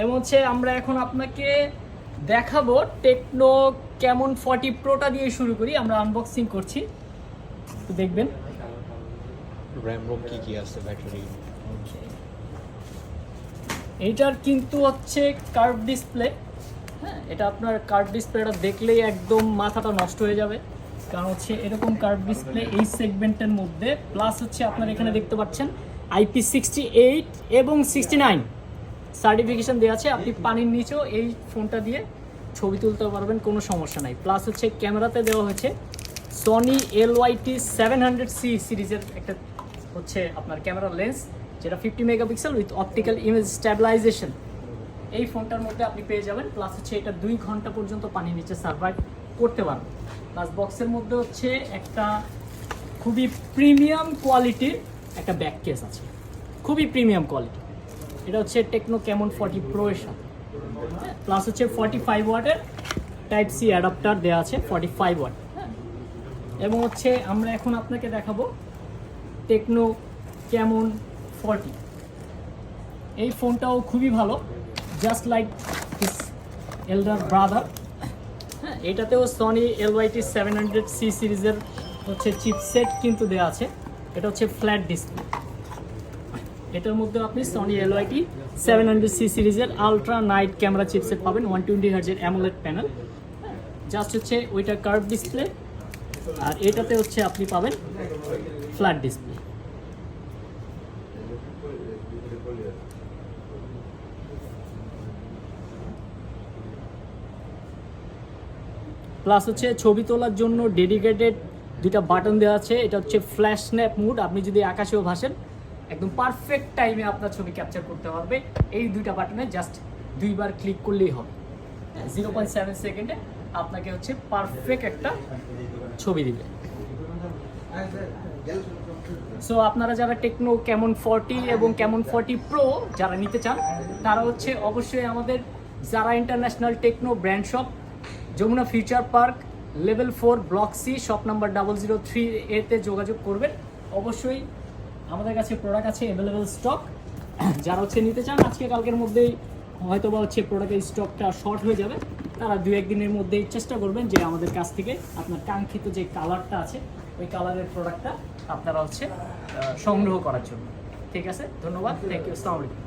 এবং হচ্ছে আমরা এখন আপনাকে দেখাবো টেকনো ক্যামন 40 প্রোটা দিয়ে শুরু করি। আমরা আনবক্সিং করছি, তো দেখবেন র্যাম রোম কি আছে, ব্যাটারি। এইটার কিন্তু হচ্ছে কার্ভ ডিসপ্লে। হ্যাঁ, এটা আপনার কার্ভ ডিসপ্লেটা দেখলেই একদম মাথাটা নষ্ট হয়ে যাবে, কারণ হচ্ছে এরকম কার্ভ ডিসপ্লে এই সেগমেন্টের মধ্যে। প্লাস হচ্ছে আপনার এখানে দেখতে পাচ্ছেন IP68 এবং 69 সার্টিফিকেশন দেওয়া আছে। আপনি পানির নিচেও এই ফোনটা দিয়ে ছবি তুলতে পারবেন, কোনো সমস্যা নাই। প্লাস হচ্ছে ক্যামেরাতে দেওয়া হয়েছে সনি LYT 700C সিরিজের একটা হচ্ছে আপনার ক্যামেরা লেন্স, যেটা 50 megapixel with optical image stabilisation এই ফোনটার মধ্যে আপনি পেয়ে যাবেন। প্লাস হচ্ছে এটা 2 ঘন্টা পর্যন্ত পানির নিচে সার্ভাইভ করতে পারবেন। প্লাস বক্সের মধ্যে হচ্ছে একটা খুবই প্রিমিয়াম কোয়ালিটির একটা ব্যাক কেস আছে, খুবই প্রিমিয়াম কোয়ালিটি। এটা হচ্ছে টেকনো ক্যামন 40 প্রো এর সাথে। প্লাস হচ্ছে 45 ওয়াটের টাইপ সি অ্যাডাপ্টার দেওয়া আছে, 45 ওয়াট। হ্যাঁ, এবং হচ্ছে আমরা এখন আপনাকে দেখাবো টেকনো ক্যামন 40। এই ফোনটাও খুবই ভালো, just like this elder brother. হ্যাঁ, এটাতেও সনি LYT 700C সিরিজের হচ্ছে চিপসেট কিন্তু দেওয়া আছে। এটা হচ্ছে ফ্ল্যাট ডিসপ্লে। এটার মধ্যে আপনি সনি LYT 700C সিরিজের আলট্রা নাইট ক্যামেরা চিপসেট পাবেন, 120 হার্জের অ্যামোলেড প্যানেল। জাস্ট হচ্ছে ওইটা কার্ভ ডিসপ্লে, আর এটাতে হচ্ছে আপনি পাবেন ফ্ল্যাট ডিসপ্লে। প্লাস হচ্ছে ছবি তোলার জন্য ডেডিকেটেড 2টা বাটন দেওয়া আছে। এটা হচ্ছে ফ্ল্যাশ স্ন্যাপ মুড, আপনি যদি আকাশেও ভাসেন একদম পারফেক্ট টাইমে আপনার ছবি ক্যাপচার করতে পারবে। এই 2টা বাটনে জাস্ট 2বার ক্লিক করলেই হবে, 0.7 সেকেন্ডে আপনাকে হচ্ছে পারফেক্ট একটা ছবি দিবে। সো আপনারা যারা টেকনো ক্যামন 40 এবং ক্যামন 40 প্রো যারা নিতে চান, তারা হচ্ছে অবশ্যই আমাদের যারা international techno brand shop, Jamuna future park, level 4 block C, shop number 003 এতে যোগাযোগ করবেন। অবশ্যই আমাদের কাছে প্রোডাক্ট আছে অ্যাভেলেবেল স্টক। যারা হচ্ছে নিতে চান আজকে কালকের মধ্যেই হয়তো বা হচ্ছে প্রোডাক্টের স্টকটা শর্ট হয়ে যাবে, তারা 2-1 দিনের মধ্যেই চেষ্টা করবেন যে আমাদের কাছ থেকে আপনার কাঙ্ক্ষিত যে কালারটা আছে ওই কালারের প্রোডাক্টটা আপনারা হচ্ছে সংগ্রহ করার জন্য। ঠিক আছে, ধন্যবাদ, থ্যাংক ইউ, আসসালামু আলাইকুম।